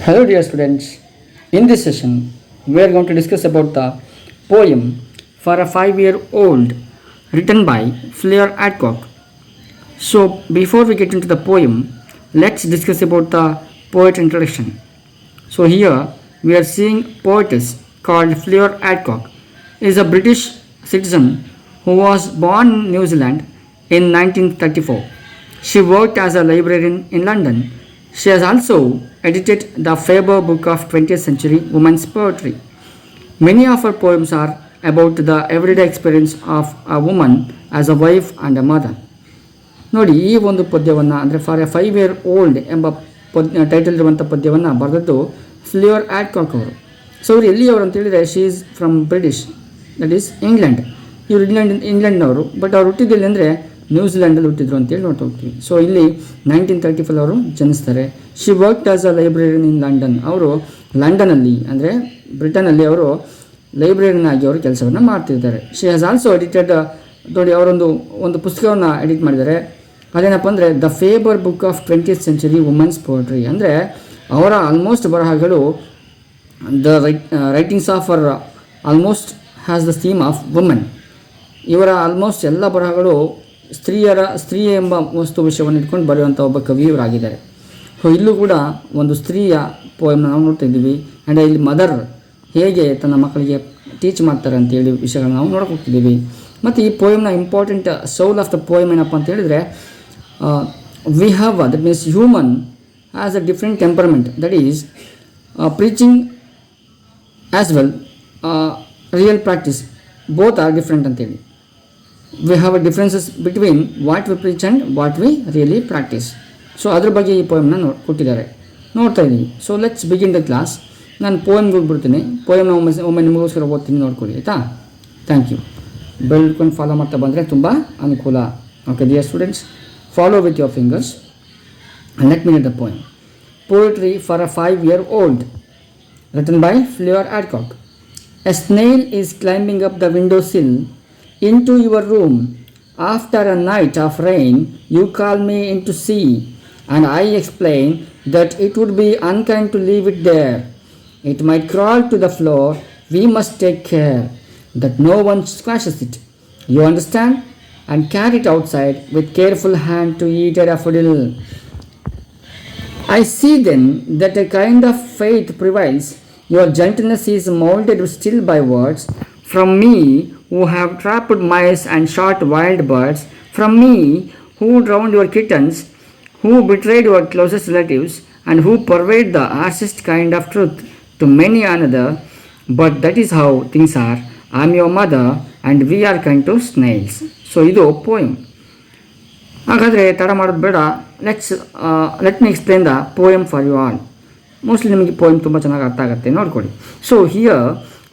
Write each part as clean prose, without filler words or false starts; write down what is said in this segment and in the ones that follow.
Hello dear students, in this session we are going to discuss about the poem for a 5-year-old written by Fleur Adcock. So before we get into the poem, let's discuss about the poet introduction. So here we are seeing poetess called Fleur Adcock is a British citizen who was born in New Zealand in 1934. She worked as a librarian in London. She has also edited the Faber Book of 20th Century Women's Poetry. Many of her poems are about the everyday experience of a woman as a wife and a mother. ನೋಡಿ ಈ ಒಂದು ಪದ್ಯವನ್ನು ಅಂದರೆ for A 5-year-old ಎಂಬ title ಇರುವಂಥ ಪದ್ಯವನ್ನು ಬರೆದದ್ದು ಫ್ಲಿಯರ್ ಆಡ್ಕಾಕ್ ಅವರು. ಸೊ ಅವರು ಎಲ್ಲಿಯವರು ಅಂತ ಹೇಳಿದರೆ she is from British, that is England. ಇವರು ಇಂಗ್ಲೆಂಡ್ನವರು, ಬಟ್ ಅವ್ರು ಹುಟ್ಟಿದ್ದಲ್ಲಿ ಅಂದರೆ ನ್ಯೂಜಿಲ್ಯಾಂಡಲ್ಲಿ ಹುಟ್ಟಿದ್ರು ಅಂತೇಳಿ ನೋಡ್ತಾ ಹೋಗ್ತೀವಿ. ಸೊ ಇಲ್ಲಿ 1934 ಅವರು ಜನಿಸ್ತಾರೆ. She worked as a librarian in London. ಅವರು ಲಂಡನಲ್ಲಿ ಅಂದರೆ ಬ್ರಿಟನಲ್ಲಿ ಅವರು ಲೈಬ್ರರಿಯನ್ ಆಗಿ ಅವರು ಕೆಲಸವನ್ನು ಮಾಡ್ತಿದ್ದಾರೆ. ಶಿ ಹ್ಯಾಸ್ ಆಲ್ಸೋ ಎಡಿಟೆಡ್, ನೋಡಿ ಅವರೊಂದು ಪುಸ್ತಕವನ್ನು ಎಡಿಟ್ ಮಾಡಿದ್ದಾರೆ. ಅದೇನಪ್ಪ ಅಂದರೆ the Faber book of 20th century women's poetry. ಅಂದರೆ ಅವರ ಆಲ್ಮೋಸ್ಟ್ ಬರಹಗಳು the writings of our almost has the theme of women. ಇವರ ಆಲ್ಮೋಸ್ಟ್ ಎಲ್ಲ ಬರಹಗಳು ಸ್ತ್ರೀ ಎಂಬ ವಸ್ತು ವಿಷಯವನ್ನು ಇಟ್ಕೊಂಡು ಬರೆಯುವಂಥ ಒಬ್ಬ ಕವಿಯವರಾಗಿದ್ದಾರೆ. ಸೊ ಇಲ್ಲೂ ಕೂಡ ಒಂದು ಸ್ತ್ರೀಯ ಪೋಯಮ್ನ ನಾವು ನೋಡ್ತಾ ಇದ್ದೀವಿ. ಆ್ಯಂಡ್ ಇಲ್ಲಿ ಮದರ್ ಹೇಗೆ ತನ್ನ ಮಕ್ಕಳಿಗೆ ಟೀಚ್ ಮಾಡ್ತಾರೆ ಅಂತೇಳಿ ವಿಷಯಗಳನ್ನ ನಾವು ನೋಡಕ್ಕೆ ಹೋಗ್ತಿದ್ದೀವಿ. ಮತ್ತು ಈ ಪೋಯಮ್ನ important soul of the poem ಏನಪ್ಪ ಅಂತ ಹೇಳಿದರೆ we have that means human has a different temperament, that is preaching as well real practice, both are different ಅಂತೇಳಿ. We have a differences between what we preach and what we really practice. So ಅದ್ರ ಬಗ್ಗೆ ಈ ಪೋಯಮ್ನ ಕೊಟ್ಟಿದ್ದಾರೆ, ನೋಡ್ತಾ ಇದ್ದೀವಿ. So let's begin the class. ನಾನು ಪೋಯಮ್ಗೆ ಹೋಗ್ಬಿಡ್ತೀನಿ. ಪೋಯಮ್ನ ಒಮ್ಮೆ ನಿಮಗೋಸ್ಕರ ಓದ್ತೀನಿ, ನೋಡ್ಕೊಳ್ಳಿ ಆಯಿತಾ. Thank you. ಬೆಳ್ಕೊಂಡು ಫಾಲೋ ಮಾಡ್ತಾ ಬಂದರೆ ತುಂಬ ಅನುಕೂಲ. Okay dear students, follow with your fingers and let me read the poem. Poetry for a 5-year-old, written by Fleur Adcock. A snail is climbing up the windowsill into your room. After a night of rain, you call me in to see, and I explain that it would be unkind to leave it there. It might crawl to the floor. We must take care that no one squashes it. You understand? And carry it outside with careful hand to eat a daffodil. I see then that a kind of faith prevails. Your gentleness is molded still by words. From me, who have trapped mice and shot wild birds, from me, who drowned your kittens, who betrayed your closest relatives, and who pervade the harshest kind of truth to many another. But that is how things are. I am your mother, and we are kind to snails. So, ಇದು poem. ಹಾಗಾದರೆ ತಡ ಮಾಡೋದು ಬೇಡ, let me explain the poem for you all. Mostly ನಿಮಗೆ poem ತುಂಬ ಚೆನ್ನಾಗಿ ಅರ್ಥ ಆಗುತ್ತೆ, ನೋಡ್ಕೊಳ್ಳಿ. So here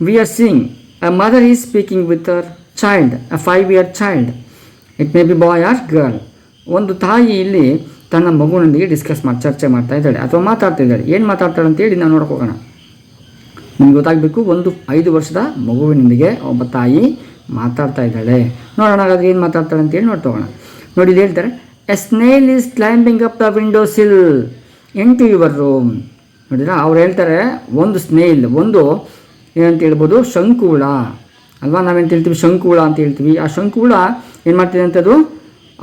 we are seeing a mother is speaking with our child, a 5-year child. It may be boy or girl. ಒಂದು ತಾಯಿ ಇಲ್ಲಿ ತನ್ನ ಮಗುವಿನೊಂದಿಗೆ ಚರ್ಚೆ ಮಾಡ್ತಾ ಇದ್ದಾಳೆ ಅಥವಾ ಮಾತಾಡ್ತಾ ಇದ್ದಾಳೆ. ಏನು ಮಾತಾಡ್ತಾಳೆ ಅಂತೇಳಿ ನಾವು ನೋಡಕ್ಕೆ ಹೋಗೋಣ. ನಿಮ್ಗೆ ಗೊತ್ತಾಗಬೇಕು, ಒಂದು 5 ವರ್ಷದ ಮಗುವಿನೊಂದಿಗೆ ಒಬ್ಬ ತಾಯಿ ಮಾತಾಡ್ತಾ ಇದ್ದಾಳೆ. ನೋಡೋಣ ಹಾಗಾದ್ರೆ ಏನು ಮಾತಾಡ್ತಾಳೆ ಅಂತೇಳಿ ನೋಡ್ತಾ ಹೋಗೋಣ. ನೋಡಿ ಇಲ್ಲಿ ಹೇಳ್ತಾರೆ, a snail is climbing up the window sill into your room. ನೋಡಿದ್ರಾ, ಅವ್ರು ಹೇಳ್ತಾರೆ ಒಂದು ಸ್ನೇಲ್, ಒಂದು ಏನಂತ ಹೇಳ್ಬೋದು, ಶಂಕುಹುಳ ಅಲ್ವಾ. ನಾವೇನು ಹೇಳ್ತೀವಿ ಶಂಕುಹುಳ ಅಂತ ಹೇಳ್ತೀವಿ. ಆ ಶಂಕುಹುಳ ಏನು ಮಾಡ್ತಿದೆ ಅಂತದ್ದು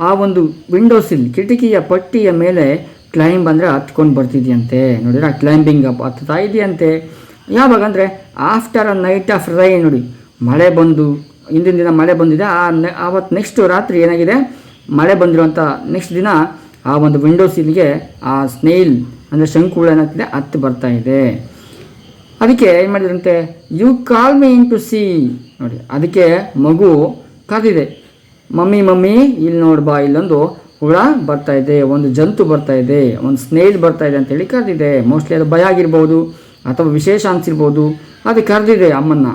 ಆ ಒಂದು ವಿಂಡೋ ಸಿಲ್, ಕಿಟಕಿಯ ಪಟ್ಟಿಯ ಮೇಲೆ ಕ್ಲೈಂಬ್ ಅಂದರೆ ಹತ್ಕೊಂಡು ಬರ್ತಿದೆಯಂತೆ. ನೋಡಿದ್ರೆ ಕ್ಲೈಂಬಿಂಗ್ ಅಪ್ ಹತ್ತಾ ಇದೆಯಂತೆ. ಯಾವಾಗ ಅಂದರೆ after a knight of rain. ನೋಡಿ, ಮಳೆ ಬಂದು ಹಿಂದಿನ ದಿನ ಮಳೆ ಬಂದಿದೆ, ಆವತ್ತು ನೆಕ್ಸ್ಟ್ ರಾತ್ರಿ ಏನಾಗಿದೆ, ಮಳೆ ಬಂದಿರುವಂಥ ನೆಕ್ಸ್ಟ್ ದಿನ ಆ ಒಂದು ವಿಂಡೋ ಸೀಲ್ಗೆ ಆ ಸ್ನೇಲ್ ಅಂದರೆ ಶಂಕುಹುಳ ಏನಾಗ್ತಿದೆ ಹತ್ತು ಬರ್ತಾ ಇದೆ. ಅದಕ್ಕೆ ಏನು ಮಾಡಿದ್ರಂತೆ, you call me in to see. ನೋಡಿ, ಅದಕ್ಕೆ ಮಗು ಕರೆದಿದೆ, ಮಮ್ಮಿ ಇಲ್ಲಿ ನೋಡ್ಬಾ, ಇಲ್ಲೊಂದು ಹುಳ ಬರ್ತಾ ಇದೆ, ಒಂದು ಜಂತು ಬರ್ತಾ ಇದೆ, ಒಂದು ಸ್ನೇಲ್ ಬರ್ತಾ ಇದೆ ಅಂತೇಳಿ ಕರೆದಿದೆ. ಮೋಸ್ಟ್ಲಿ ಅದು ಭಯ ಆಗಿರ್ಬೋದು ಅಥವಾ ವಿಶೇಷ ಅನಿಸಿರ್ಬೋದು, ಅದು ಕರೆದಿದೆ ಅಮ್ಮನ್ನ.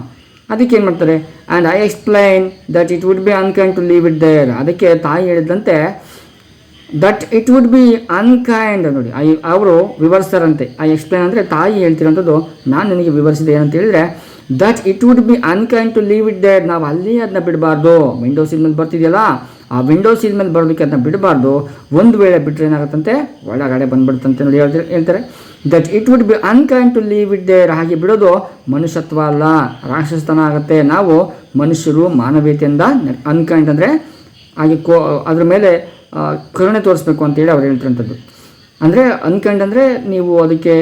ಅದಕ್ಕೆ ಏನು ಮಾಡ್ತಾರೆ, and I explain that it would be unkind to leave it there. ಅದಕ್ಕೆ ತಾಯಿ ಹೇಳಿದಂತೆ that it would be unkind. ನೋಡಿ, ಅವರು ವಿವರಿಸ್ತಾರಂತೆ. ಐ ಎಕ್ಸ್ಪ್ಲೈನ್ ಅಂದರೆ ತಾಯಿ ಹೇಳ್ತಿರೋಂಥದ್ದು ನಾನು ನನಗೆ ವಿವರಿಸಿದೆ ಏನಂತ ಹೇಳಿದರೆ, that it would be unkind to leave it there. ನಾವು ಅಲ್ಲಿ ಅದನ್ನ ಬಿಡಬಾರ್ದು. ವಿಂಡೋ ಸೀಲ್ ಮೇಲೆ ಬರ್ತಿದೆಯಲ್ಲ, ಆ ವಿಂಡೋ ಸೀಲ್ ಮೇಲೆ ಬರೋದಕ್ಕೆ ಅದನ್ನ ಬಿಡಬಾರ್ದು. ಒಂದು ವೇಳೆ ಬಿಟ್ಟರೆ ಏನಾಗುತ್ತಂತೆ, ಒಳಗಡೆ ಬಂದುಬಿಡುತ್ತಂತೆ. ನೋಡಿ ಹೇಳ್ತಾರೆ, that it would be unkind to leave it there. ಹಾಗೆ ಬಿಡೋದು ಮನುಷ್ಯತ್ವ ಅಲ್ಲ, ರಾಕ್ಷಸತನ ಆಗುತ್ತೆ. ನಾವು ಮನುಷ್ಯರು ಮಾನವೀಯತೆಯಿಂದ ಅನ್ಕೈಂಡ್ ಅಂದರೆ ಹಾಗೆ ಅದ್ರ ಮೇಲೆ ಕರುಣೆ ತೋರಿಸ್ಬೇಕು ಅಂತೇಳಿ ಅವ್ರು ಹೇಳ್ತಿರೋಂಥದ್ದು. ಅಂದರೆ ಅನ್ಕೈಂಡ್ ಅಂದರೆ ನೀವು ಅದಕ್ಕೆ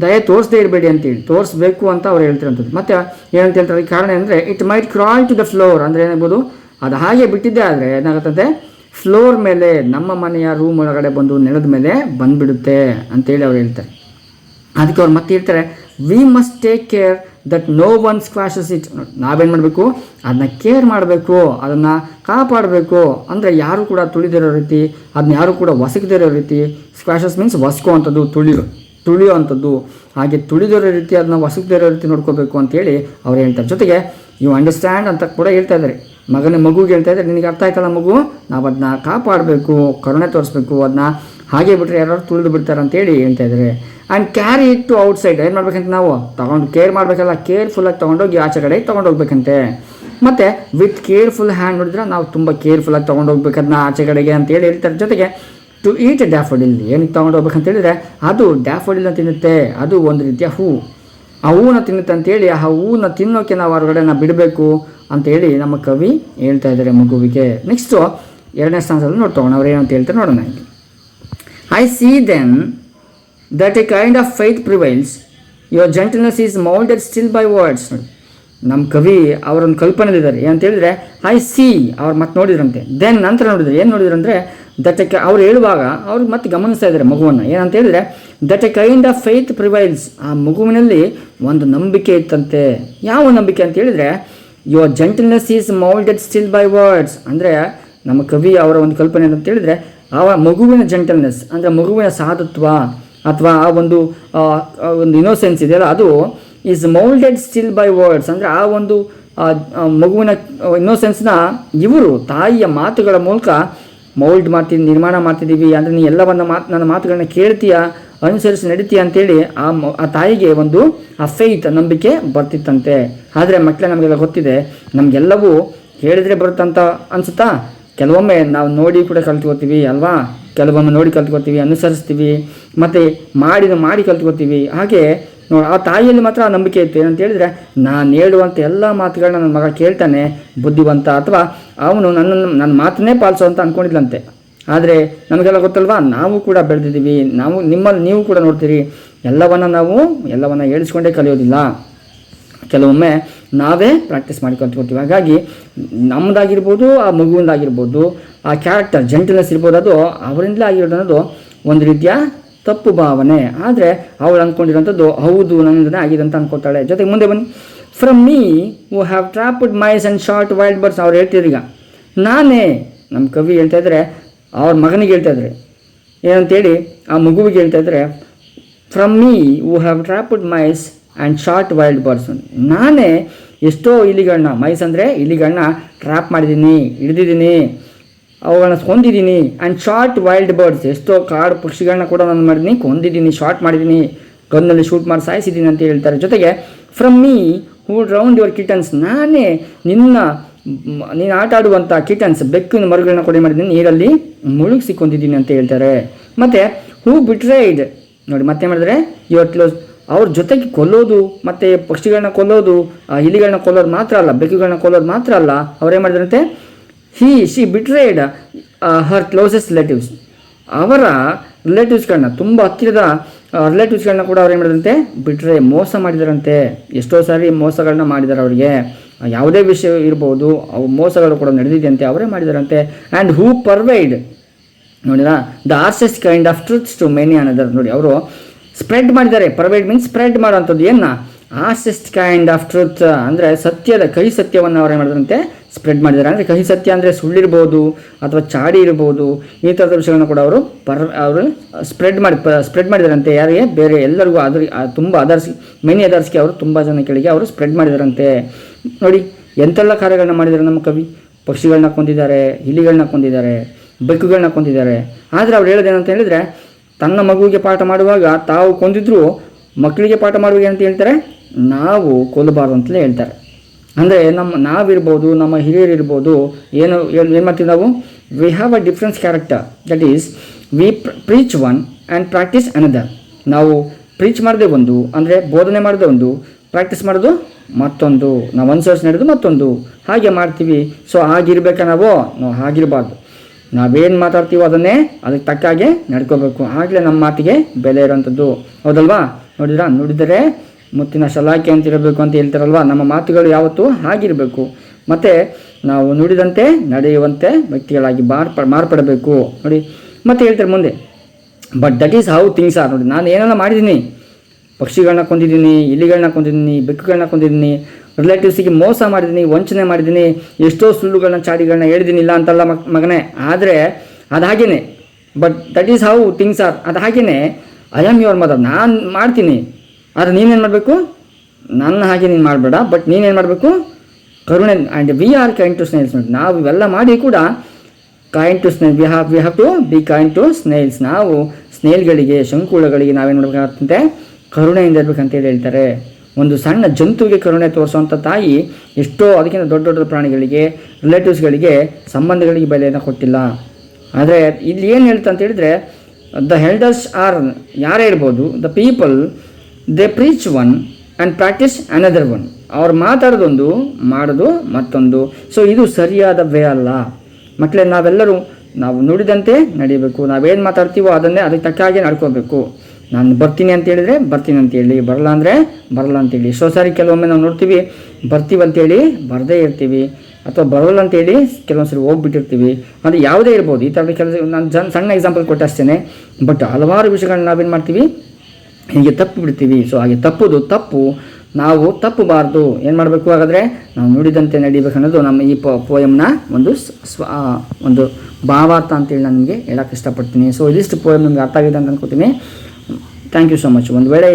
ದಯೆ ತೋರಿಸದೇ ಇರಬೇಡಿ ಅಂತೇಳಿ, ತೋರಿಸ್ಬೇಕು ಅಂತ ಅವ್ರು ಹೇಳ್ತಿರೋಂಥದ್ದು. ಮತ್ತು ಏನಂತ ಹೇಳ್ತಾರೆ ಕಾರಣ ಅಂದರೆ it might crawl to the floor. ಅಂದರೆ ಏನಾಗ್ಬೋದು, ಅದು ಹಾಗೆ ಬಿಟ್ಟಿದ್ದೆ ಆದರೆ ಏನಾಗುತ್ತದೆ, ಫ್ಲೋರ್ ಮೇಲೆ ನಮ್ಮ ಮನೆಯ ರೂಮ್ ಒಳಗಡೆ ಬಂದು ನೆಲದ ಮೇಲೆ ಬಂದುಬಿಡುತ್ತೆ ಅಂತೇಳಿ ಅವ್ರು ಹೇಳ್ತಾರೆ. ಅದಕ್ಕೆ ಅವ್ರು ಮತ್ತೆ ಹೇಳ್ತಾರೆ we must take care that no one squashes it. ನಾವೇನು ಮಾಡಬೇಕು, ಅದನ್ನ ಕೇರ್ ಮಾಡಬೇಕು, ಅದನ್ನು ಕಾಪಾಡಬೇಕು. ಅಂದರೆ ಯಾರು ಕೂಡ ತುಳಿದಿರೋ ರೀತಿ, ಅದನ್ನ ಯಾರು ಕೂಡ ಒಸಗದಿರೋ ರೀತಿ. ಸ್ಕ್ವಾಶಸ್ ಮೀನ್ಸ್ ಒಸ್ಕೋ ಅಂಥದ್ದು, ತುಳಿಯೋ ಅಂಥದ್ದು. ಹಾಗೆ ತುಳಿದಿರೋ ರೀತಿ ಅದನ್ನ ಒಸಗದಿರೋ ರೀತಿ ನೋಡ್ಕೋಬೇಕು ಅಂತೇಳಿ ಅವ್ರು ಹೇಳ್ತಾರೆ. ಜೊತೆಗೆ ಯು ಅಂಡರ್ಸ್ಟ್ಯಾಂಡ್ ಅಂತ ಕೂಡ ಹೇಳ್ತಾ ಇದ್ದಾರೆ. ಮಗುಗೆ ಹೇಳ್ತಾ ಇದ್ದಾರೆ, ನಿನಗೆ ಅರ್ಥ ಆಯ್ತಲ್ಲ ಮಗು, ನಾವು ಅದನ್ನ ಕಾಪಾಡಬೇಕು, ಕರುಣೆ ತೋರಿಸ್ಬೇಕು, ಅದನ್ನ ಹಾಗೆ ಬಿಟ್ಟರೆ ಯಾರು ತುಳಿದು ಬಿಡ್ತಾರೆ ಅಂತೇಳಿ ಹೇಳ್ತಾ ಇದ್ದಾರೆ. And carry it to outside. ಏನು ಮಾಡ್ಬೇಕಂತ ನಾವು ತೊಗೊಂಡು ಕೇರ್ ಮಾಡಬೇಕಲ್ಲ, ಕೇರ್ಫುಲ್ಲಾಗಿ ತೊಗೊಂಡೋಗಿ ಆಚೆ ಕಡೆ ತೊಗೊಂಡೋಗ್ಬೇಕಂತೆ. ಮತ್ತು ವಿತ್ ಕೇರ್ಫುಲ್ ಹ್ಯಾಂಡ್ ನೋಡಿದ್ರೆ ನಾವು ತುಂಬ ಕೇರ್ಫುಲ್ಲಾಗಿ ತೊಗೊಂಡೋಗ್ಬೇಕದನ್ನ ಆಚೆ ಕಡೆಗೆ ಅಂತೇಳಿ ಹೇಳ್ತಾರೆ. ಜೊತೆಗೆ ಟು ಈಟ್ ಡ್ಯಾಫೋಡಿಲ್. ಏನಕ್ಕೆ ತೊಗೊಂಡೋಗ್ಬೇಕಂತ ಹೇಳಿದರೆ ಅದು ಡ್ಯಾಫೋಡಿಲ್ನ ತಿನ್ನುತ್ತೆ, ಅದು ಒಂದು ರೀತಿಯ ಹೂವು. ಆ ಹೂವನ್ನ ತಿನ್ನುತ್ತೆ ಅಂತೇಳಿ ಆ ಹೂವನ್ನ ತಿನ್ನೋಕ್ಕೆ ನಾವು ಹೊರಗಡೆ ಬಿಡಬೇಕು ಅಂತೇಳಿ ನಮ್ಮ ಕವಿ ಹೇಳ್ತಾ ಇದ್ದಾರೆ ಮಗುವಿಗೆ. ನೆಕ್ಸ್ಟು 2ನೇ ಸ್ಥಾನದಲ್ಲಿ ನೋಡ್ತೋಣ ಅವ್ರು ಏನಂತ ಹೇಳ್ತಾರೆ ನೋಡೋಣ. I see then that a kind of faith prevails, your gentleness is moulded still by words. ನಮ್ಮ ಕವಿ ಅವರೊಂದು ಕಲ್ಪನೆಯಲ್ಲಿದ್ದಾರೆ. ಏನಂತ ಹೇಳಿದರೆ ಐ ಸಿ ಅವ್ರು ಮತ್ತೆ ನೋಡಿದ್ರಂತೆ, ದೆನ್ ನಂತರ ನೋಡಿದ್ರು. ಏನು ನೋಡಿದ್ರು ಅಂದರೆ ದಟ್ ಎ ಅವ್ರು ಹೇಳುವಾಗ ಅವ್ರಿಗೆ ಮತ್ತೆ ಗಮನಿಸ್ತಾ ಇದ್ದಾರೆ ಮಗುವನ್ನು. ಏನಂತ ಹೇಳಿದರೆ that a kind of faith prevails. ಆ ಮಗುವಿನಲ್ಲಿ ಒಂದು ನಂಬಿಕೆ ಇತ್ತಂತೆ. ಯಾವ ನಂಬಿಕೆ ಅಂತ ಹೇಳಿದರೆ your gentleness is moulded still by words. ಅಂದರೆ ನಮ್ಮ ಕವಿ ಅವರ ಒಂದು ಕಲ್ಪನೆ ಅಂತ ಹೇಳಿದರೆ ಆ ಮಗುವಿನ ಜೆಂಟಲ್ನೆಸ್ ಅಂದರೆ ಮಗುವಿನ ಸಾಧುತ್ವ ಅಥವಾ ಆ ಒಂದು ಇನ್ನೋಸೆನ್ಸ್ ಇದೆಯಲ್ಲ, ಅದು is moulded still by words. ಅಂದರೆ ಆ ಒಂದು ಮಗುವಿನ ಇನ್ನೋಸೆನ್ಸ್ನ ಇವರು ತಾಯಿಯ ಮಾತುಗಳ ಮೂಲಕ ಮೌಲ್ಡ್ ನಿರ್ಮಾಣ ಮಾಡ್ತಿದ್ದೀವಿ. ಅಂದರೆ ನೀ ಎಲ್ಲವನ್ನು ನನ್ನ ಮಾತುಗಳನ್ನ ಕೇಳ್ತೀಯ, ಅನುಸರಿಸಿ ನಡೀತೀಯ ಅಂತೇಳಿ ಆ ತಾಯಿಗೆ ಒಂದು ಆ ಫೇತ್ ನಂಬಿಕೆ ಬರ್ತಿತ್ತಂತೆ. ಆದರೆ ಮಕ್ಕಳೇ ನಮಗೆಲ್ಲ ಗೊತ್ತಿದೆ, ನಮಗೆಲ್ಲವೂ ಹೇಳಿದರೆ ಬರುತ್ತಂತ ಅನಿಸುತ್ತಾ? ಕೆಲವೊಮ್ಮೆ ನಾವು ನೋಡಿ ಕೂಡ ಕಲ್ತ್ಕೋತೀವಿ ಅಲ್ವಾ? ಕೆಲವೊಮ್ಮೆ ನೋಡಿ ಕಲ್ತ್ಕೋತೀವಿ, ಅನುಸರಿಸ್ತೀವಿ, ಮತ್ತು ಮಾಡಿ ಕಲ್ತ್ಕೋತೀವಿ. ಹಾಗೆ ನೋಡಿ ಆ ತಾಯಿಯಲ್ಲಿ ಮಾತ್ರ ಆ ನಂಬಿಕೆ ಇತ್ತು. ಏನಂತ ಹೇಳಿದರೆ ನಾನು ಹೇಳುವಂಥ ಎಲ್ಲ ಮಾತುಗಳನ್ನ ನನ್ನ ಮಗ ಕೇಳ್ತಾನೆ, ಬುದ್ಧಿವಂತ, ಅಥವಾ ಅವನು ನನ್ನ ಮಾತನ್ನೇ ಪಾಲಿಸೋ ಅಂತ ಅಂದ್ಕೊಂಡಿದ್ಲಂತೆ. ಆದರೆ ನಮಗೆಲ್ಲ ಗೊತ್ತಲ್ವಾ, ನಾವು ಕೂಡ ಬೆಳೆದಿದ್ದೀವಿ, ನೀವು ಕೂಡ ನೋಡ್ತೀರಿ, ಎಲ್ಲವನ್ನ ಹೇಳಿಸ್ಕೊಂಡೇ ಕಲಿಯೋದಿಲ್ಲ. ಕೆಲವೊಮ್ಮೆ ನಾವೇ ಪ್ರಾಕ್ಟೀಸ್ ಮಾಡಿ ಕಲ್ತ್ಕೊಳ್ತೀವಿ. ಹಾಗಾಗಿ ನಮ್ಮದಾಗಿರ್ಬೋದು, ಆ ಮಗುವಿಂದಾಗಿರ್ಬೋದು, ಆ ಕ್ಯಾರೆಕ್ಟರ್ ಜೆಂಟಲ್ನೆಸ್ ಇರ್ಬೋದು, ಅದು ಅವರಿಂದಲೇ ಆಗಿರೋದು ಅನ್ನೋದು ಒಂದು ರೀತಿಯ ತಪ್ಪು ಭಾವನೆ. ಆದರೆ ಅವಳು ಅಂದ್ಕೊಂಡಿರೋಂಥದ್ದು ಹೌದು ನನ್ನಿಂದನೇ ಆಗಿದೆ ಅಂತ ಅಂದ್ಕೊಳ್ತಾಳೆ. ಜೊತೆಗೆ ಮುಂದೆ ಬನ್ನಿ. From me who have trapped mice and short wild birds. ಅವ್ರು ಹೇಳ್ತಿದ್ರು ಈಗ ನಾನೇ, ನಮ್ಮ ಕವಿ ಹೇಳ್ತಾ ಇದ್ದಾರೆ, ಅವ್ರ ಮಗನಿಗೆ ಹೇಳ್ತಾ ಇದ್ದಾರೆ. ಏನಂತೇಳಿ ಆ ಮಗುವಿಗೆ ಹೇಳ್ತಾ ಇದ್ದಾರೆ, from me who have trapped mice and short wild birds. ನಾನೇ ಎಷ್ಟೋ ಇಲಿಗಳನ್ನ, ಮೈಸ್ ಅಂದರೆ ಇಲಿಗಳನ್ನ ಟ್ರ್ಯಾಪ್ ಮಾಡಿದ್ದೀನಿ, ಹಿಡಿದಿದ್ದೀನಿ, ಅವುಗಳನ್ನ ಕೊಂದಿದ್ದೀನಿ. ಆ್ಯಂಡ್ ಶಾರ್ಟ್ ವೈಲ್ಡ್ ಬರ್ಡ್ಸ್, ಎಷ್ಟೋ ಕಾಡು ಪಕ್ಷಿಗಳನ್ನ ಕೂಡ ನಾನು ಮಾಡಿದ್ದೀನಿ, ಕೊಂದಿದ್ದೀನಿ, ಶಾರ್ಟ್ ಮಾಡಿದ್ದೀನಿ, ಗನ್ನಲ್ಲಿ ಶೂಟ್ ಮಾಡಿ ಸಾಯಿಸಿದ್ದೀನಿ ಅಂತ ಹೇಳ್ತಾರೆ. ಜೊತೆಗೆ from me who round your kittens. ನಾನೇ ನೀನು ಆಟ ಆಡುವಂಥ ಕಿಟನ್ಸ್, ಬೆಕ್ಕಿನ ಮರುಗಳನ್ನ ಕೊಡೆ ಮಾಡಿದ್ದೀನಿ, ನೀರಲ್ಲಿ ಮುಳುಗಿಸಿಕೊಂಡಿದ್ದೀನಿ ಅಂತ ಹೇಳ್ತಾರೆ. ಮತ್ತು ಹೂ ಬಿಟ್ರೈಡ್, ನೋಡಿ ಮತ್ತೆ ಮಾಡಿದ್ರೆ ಯುವರ್ ಕ್ಲೋಸ್. ಅವ್ರ ಜೊತೆಗೆ ಕೊಲ್ಲೋದು, ಮತ್ತು ಪಕ್ಷಿಗಳನ್ನ ಕೊಲ್ಲೋದು, ಇಲಿಗಳನ್ನ ಕೊಲ್ಲೋದು ಮಾತ್ರ ಅಲ್ಲ, ಬೆಕ್ಕುಗಳನ್ನ ಕೊಲ್ಲೋದು ಮಾತ್ರ ಅಲ್ಲ, ಅವರೇನು ಮಾಡಿದ್ರಂತೆ, she betrayed Har closest relatives. ಅವರ ರಿಲೇಟಿವ್ಸ್ಗಳನ್ನ, ತುಂಬ ಹತ್ತಿರದ ರಿಲೇಟಿವ್ಸ್ಗಳನ್ನ ಕೂಡ ಅವ್ರು ಏನು ಮಾಡಿದ್ರಂತೆ, ಬಿಟ್ರೆ ಮೋಸ ಮಾಡಿದಾರಂತೆ. ಎಷ್ಟೋ ಸಾರಿ ಮೋಸಗಳನ್ನ ಮಾಡಿದ್ದಾರೆ ಅವರಿಗೆ, ಯಾವುದೇ ವಿಷಯ ಇರ್ಬೋದು, ಅವು ಮೋಸಗಳು ಕೂಡ ನಡೆದಿದೆಯಂತೆ, ಅವರೇ ಮಾಡಿದಾರಂತೆ. ಆ್ಯಂಡ್ ಹೂ ಪರ್ವೈಡ್, ನೋಡಿರಾ, the harshest kind of truths to many another. ನೋಡಿ ಅವರು ಸ್ಪ್ರೆಡ್ ಮಾಡಿದ್ದಾರೆ. ಪರ್ವೈಡ್ ಮೀನ್ಸ್ ಸ್ಪ್ರೆಡ್ ಮಾಡೋವಂಥದ್ದು. ಏನು ಆರ್ಸೆಸ್ಟ್ ಕೈಂಡ್ ಆಫ್ ಟ್ರೂತ್ ಅಂದರೆ ಸತ್ಯದ ಕಹಿ ಸತ್ಯವನ್ನು ಅವ್ರು ಏನು ಮಾಡಿದ್ರಂತೆ, ಸ್ಪ್ರೆಡ್ ಮಾಡಿದ್ದಾರೆ. ಅಂದರೆ ಕಹಿ ಸತ್ಯ ಅಂದರೆ ಸುಳ್ಳಿರ್ಬೋದು ಅಥವಾ ಚಾಡಿ ಇರ್ಬೋದು, ಈ ಥರದ ವಿಷಯಗಳನ್ನ ಕೂಡ ಅವರು ಸ್ಪ್ರೆಡ್ ಮಾಡಿದಾರಂತೆ. ಯಾರಿಗೆ? ಬೇರೆ ಎಲ್ಲರಿಗೂ, ತುಂಬ ಮೆನಿ ಅದರ್ಸ್ಗೆ ಅವರು ತುಂಬ ಜನಗಳಿಗೆ ಅವರು ಸ್ಪ್ರೆಡ್ ಮಾಡಿದಾರಂತೆ. ನೋಡಿ ಎಂತೆಲ್ಲ ಕಾರ್ಯಗಳನ್ನ ಮಾಡಿದ್ದಾರೆ ನಮ್ಮ ಕವಿ. ಪಕ್ಷಿಗಳನ್ನ ಕೊಂದಿದ್ದಾರೆ, ಇಲಿಗಳನ್ನ ಕೊಂದಿದ್ದಾರೆ, ಬೆಕ್ಕುಗಳನ್ನ ಕೊಂದಿದ್ದಾರೆ. ಆದರೆ ಅವ್ರು ಹೇಳೋದೇನಂತ ಹೇಳಿದರೆ, ತನ್ನ ಮಗುವಿಗೆ ಪಾಠ ಮಾಡುವಾಗ ತಾವು ಕೊಂದಿದ್ರು, ಮಕ್ಕಳಿಗೆ ಪಾಠ ಮಾಡುವಾಗ ಅಂತ ಹೇಳ್ತಾರೆ, ನಾವು ಕೊಲ್ಲಬಾರ್ದು ಅಂತಲೇ ಹೇಳ್ತಾರೆ. ಅಂದರೆ ನಾವಿರ್ಬೋದು, ನಮ್ಮ ಹಿರಿಯರಿರ್ಬೋದು, ಏನು ಮಾಡ್ತೀವಿ ನಾವು, we have a difference character, that is we preach one and practice another. ನಾವು ಪ್ರೀಚ್ ಮಾಡದೆ ಒಂದು, ಅಂದರೆ ಬೋಧನೆ ಮಾಡದೆ ಒಂದು, ಪ್ರಾಕ್ಟೀಸ್ ಮಾಡೋದು ಮತ್ತೊಂದು, ನಾವು ಅನುಸರಿಸಿ ನಡೆದು ಮತ್ತೊಂದು, ಹಾಗೆ ಮಾಡ್ತೀವಿ. ಸೊ ಹಾಗಿರ್ಬೇಕಾ ನಾವು ಹಾಗಿರಬಾರ್ದು. ನಾವೇನು ಮಾತಾಡ್ತೀವೋ ಅದನ್ನೇ ಅದಕ್ಕೆ ತಕ್ಕ ಹಾಗೆ ನಡ್ಕೋಬೇಕು. ಆಗಲೇ ನಮ್ಮ ಮಾತಿಗೆ ಬೆಲೆ ಇರೋವಂಥದ್ದು. ಹೌದಲ್ವಾ? ನುಡಿದರೆ ಮುತ್ತಿನ ಶಲಾಕೆ ಅಂತಿರಬೇಕು ಅಂತ ಹೇಳ್ತಾರಲ್ವ. ನಮ್ಮ ಮಾತುಗಳು ಯಾವತ್ತೂ ಹಾಗಿರಬೇಕು. ಮತ್ತು ನಾವು ನುಡಿದಂತೆ ನಡೆಯುವಂತೆ ವ್ಯಕ್ತಿಗಳಾಗಿ ಮಾರ್ಪಡಬೇಕು ನೋಡಿ. ಮತ್ತೆ ಹೇಳ್ತಾರೆ ಮುಂದೆ, but that is how things are. ನೋಡಿ, ನಾನು ಏನೆಲ್ಲ ಮಾಡಿದ್ದೀನಿ, ಪಕ್ಷಿಗಳನ್ನ ಕೊಂದಿದ್ದೀನಿ, ಇಲಿಗಳನ್ನ ಕೊಂದಿದ್ದೀನಿ, ಬೆಕ್ಕುಗಳನ್ನ ಕೊಂದಿದ್ದೀನಿ, ರಿಲೇಟಿವ್ಸಿಗೆ ಮೋಸ ಮಾಡಿದ್ದೀನಿ, ವಂಚನೆ ಮಾಡಿದ್ದೀನಿ, ಎಷ್ಟೋ ಸುಳ್ಳುಗಳನ್ನ ಚಾಡಿಗಳನ್ನ ಹೇಳಿದ್ದೀನಿ, ಇಲ್ಲ ಅಂತಲ್ಲ ಮಗನೇ. ಆದರೆ ಅದು ಹಾಗೇನೆ, but that is how things are. ಅದು ಹಾಗೇನೆ ಐ ಆಮ್ ಯುವರ್ ಮದರ್. ನಾನು ಮಾಡ್ತೀನಿ, ಆದರೆ ನೀನೇನು ಮಾಡಬೇಕು? ನನ್ನ ಹಾಗೆ ನೀನು ಮಾಡಬೇಡ, ಬಟ್ ನೀನೇನು ಮಾಡಬೇಕು? ಕರುಣೆ. And we are kind to snails. ನೋಡಿ, ನಾವು ಇವೆಲ್ಲ ಮಾಡಿ ಕೂಡ kind to snail, we have to be kind to snails. ನಾವು ಸ್ನೇಲ್ಗಳಿಗೆ, ಶಂಕುಳಗಳಿಗೆ ನಾವೇನು ಮಾಡಬೇಕಾಗತ್ತಂತೆ? ಕರುಣೆಯಿಂದ ಇರಬೇಕಂತೇಳಿ ಹೇಳ್ತಾರೆ. ಒಂದು ಸಣ್ಣ ಜಂತುವಿಗೆ ಕರುಣೆ ತೋರಿಸುವಂಥ ತಾಯಿ ಎಷ್ಟೋ ಅದಕ್ಕಿಂತ ದೊಡ್ಡ ದೊಡ್ಡ ಪ್ರಾಣಿಗಳಿಗೆ, ರಿಲೇಟಿವ್ಸ್ಗಳಿಗೆ, ಸಂಬಂಧಗಳಿಗೆ ಬೆಲೆಯನ್ನು ಕೊಟ್ಟಿಲ್ಲ. ಆದರೆ ಇಲ್ಲಿ ಏನು ಹೇಳ್ತಾ ಅಂತ ಹೇಳಿದರೆ, ದ ಎಲ್ಡರ್ಸ್ ಆರ್, ಯಾರೇ ಇರ್ಬೋದು, the people they preach one and practice another one. ಅವ್ರು ಮಾತಾಡೋದೊಂದು, ಮಾಡೋದು ಮತ್ತೊಂದು. ಸೊ ಇದು ಸರಿಯಾದ ವೇ ಅಲ್ಲ ಮಕ್ಕಳೇ. ನಾವೆಲ್ಲರೂ ನಾವು ನುಡಿದಂತೆ ನಡೀಬೇಕು. ನಾವೇನು ಮಾತಾಡ್ತೀವೋ ಅದನ್ನೇ ಅದಕ್ಕೆ ತಕ್ಕ ಹಾಗೆ ನಡ್ಕೋಬೇಕು. ನಾನು ಬರ್ತೀನಿ ಅಂತ ಹೇಳಿದರೆ ಬರ್ತೀನಿ ಅಂತೇಳಿ, ಬರಲ್ಲ ಅಂದರೆ ಬರಲ್ಲ ಅಂತೇಳಿ. ಸೊ ಸಾರಿ ಕೆಲವೊಮ್ಮೆ ನಾವು ನೋಡ್ತೀವಿ, ಬರ್ತೀವಿ ಅಂತೇಳಿ ಬರದೇ ಇರ್ತೀವಿ, ಅಥವಾ ಬರೋಲ್ಲ ಅಂತೇಳಿ ಕೆಲವೊಂದು ಸರಿ ಹೋಗ್ಬಿಟ್ಟಿರ್ತೀವಿ. ಅದು ಯಾವುದೇ ಇರ್ಬೋದು. ಈ ಥರದ ಕೆಲಸ ನಾನು ಸಣ್ಣ ಎಕ್ಸಾಂಪಲ್ ಕೊಟ್ಟಷ್ಟೇ. ಬಟ್ ಹಲವಾರು ವಿಷಯಗಳನ್ನ ನಾವೇನು ಮಾಡ್ತೀವಿ, ಹೀಗೆ ತಪ್ಪು ಬಿಡ್ತೀವಿ. ಸೊ ಹಾಗೆ ತಪ್ಪು ನಾವು ತಪ್ಪಬಾರ್ದು. ಏನು ಮಾಡಬೇಕು? ಹಾಗಾದರೆ ನಾವು ನುಡಿದಂತೆ ನಡಿಬೇಕು ಅನ್ನೋದು ನಮ್ಮ ಈ ಪೋಯಮ್ನ ಒಂದು ಭಾವಾರ್ಥ ಅಂತೇಳಿ ನಾನು ನಿಮಗೆ ಹೇಳೋಕ್ಕೆ ಇಷ್ಟಪಡ್ತೀನಿ. ಸೊ ಇದಿಷ್ಟು ಪೋಯಮ್ ನಿಮಗೆ ಅರ್ಥ ಆಗಿದೆ ಅಂತ ಅನ್ಕೋತೀನಿ. Thank you so much. ಒಂದು ವೇಳೆ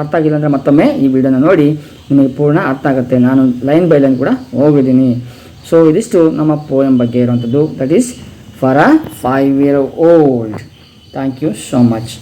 ಅರ್ಥ ಆಗಿಲ್ಲ ಅಂದರೆ ಮತ್ತೊಮ್ಮೆ ಈ ವಿಡಿಯೋನ ನೋಡಿ, ನಿಮಗೆ ಪೂರ್ಣ ಅರ್ಥ ಆಗುತ್ತೆ. ನಾನು ಲೈನ್ ಬೈ ಲೈನ್ ಕೂಡ ಹೋಗಿದ್ದೀನಿ. ಸೊ ಇದಿಷ್ಟು ನಮ್ಮ ಪೋಯಮ್ ಬಗ್ಗೆ ಇರುವಂಥದ್ದು. That is for a 5-year-old. Thank you so much.